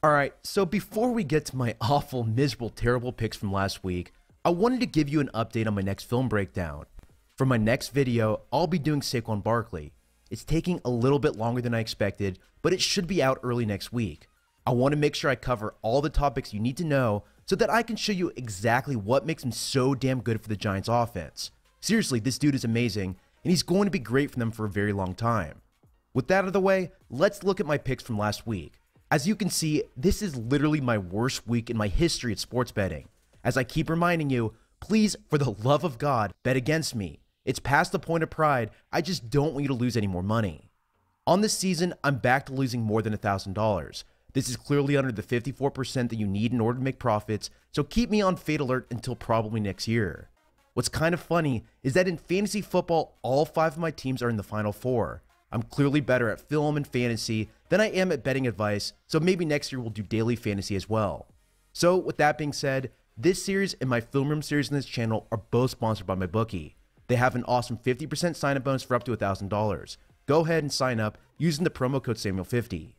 Alright, so before we get to my awful, miserable, terrible picks from last week, I wanted to give you an update on my next film breakdown. For my next video, I'll be doing Saquon Barkley. It's taking a little bit longer than I expected, but it should be out early next week. I want to make sure I cover all the topics you need to know so that I can show you exactly what makes him so damn good for the Giants offense. Seriously, this dude is amazing, and he's going to be great for them for a very long time. With that out of the way, let's look at my picks from last week. As you can see, this is literally my worst week in my history at sports betting. As I keep reminding you, please, for the love of God, bet against me. It's past the point of pride, I just don't want you to lose any more money. On this season, I'm back to losing more than $1,000. This is clearly under the 54% that you need in order to make profits, so keep me on fade alert until probably next year. What's kind of funny is that in fantasy football, all 5 of my teams are in the Final Four. I'm clearly better at film and fantasy than I am at betting advice, so maybe next year we'll do daily fantasy as well. So with that being said, this series and my film room series on this channel are both sponsored by my bookie. They have an awesome 50% sign-up bonus for up to $1,000. Go ahead and sign up using the promo code Samuel50.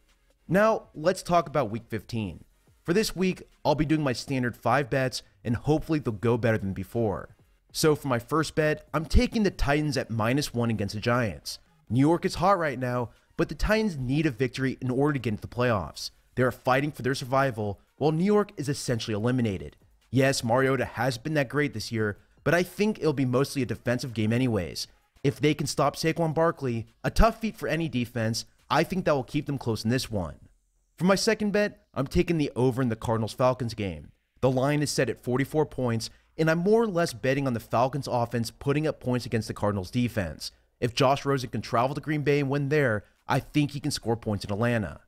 Now, let's talk about week 15. For this week, I'll be doing my standard 5 bets, and hopefully they'll go better than before. So for my first bet, I'm taking the Titans at -1 against the Giants. New York is hot right now, but the Titans need a victory in order to get into the playoffs. They are fighting for their survival, while New York is essentially eliminated. Yes, Mariota has been that great this year, but I think it'll be mostly a defensive game anyways. If they can stop Saquon Barkley, a tough feat for any defense, I think that will keep them close in this one. For my second bet, I'm taking the over in the Cardinals-Falcons game. The line is set at 44 points, and I'm more or less betting on the Falcons offense putting up points against the Cardinals defense. If Josh Rosen can travel to Green Bay and win there, I think he can score points in Atlanta.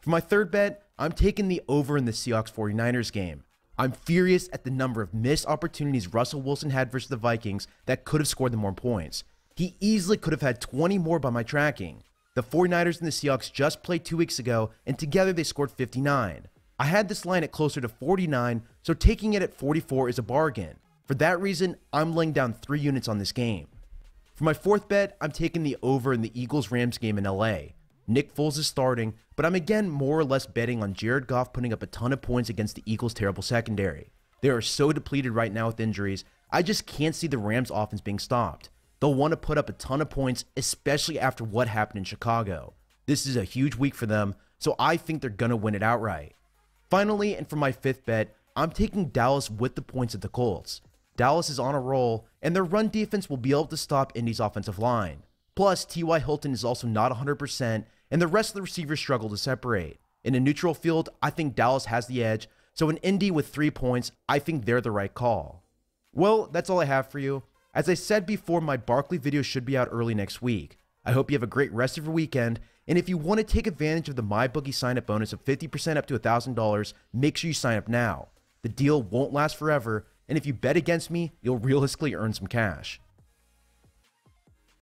For my third bet, I'm taking the over in the Seahawks-49ers game. I'm furious at the number of missed opportunities Russell Wilson had versus the Vikings that could have scored them more points. He easily could have had 20 more by my tracking. The 49ers and the Seahawks just played 2 weeks ago, and together they scored 59. I had this line at closer to 49, so taking it at 44 is a bargain. For that reason, I'm laying down 3 units on this game. For my fourth bet, I'm taking the over in the Eagles-Rams game in LA. Nick Foles is starting, but I'm again more or less betting on Jared Goff putting up a ton of points against the Eagles' terrible secondary. They are so depleted right now with injuries, I just can't see the Rams' offense being stopped. They'll want to put up a ton of points, especially after what happened in Chicago. This is a huge week for them, so I think they're going to win it outright. Finally, and for my fifth bet, I'm taking Dallas with the points at the Colts. Dallas is on a roll, and their run defense will be able to stop Indy's offensive line. Plus, T.Y. Hilton is also not 100%, and the rest of the receivers struggle to separate. In a neutral field, I think Dallas has the edge, so in Indy with 3 points, I think they're the right call. Well, that's all I have for you. As I said before, my Barkley video should be out early next week. I hope you have a great rest of your weekend, and if you want to take advantage of the MyBookie sign-up bonus of 50% up to $1,000, make sure you sign up now. The deal won't last forever, and if you bet against me, you'll realistically earn some cash.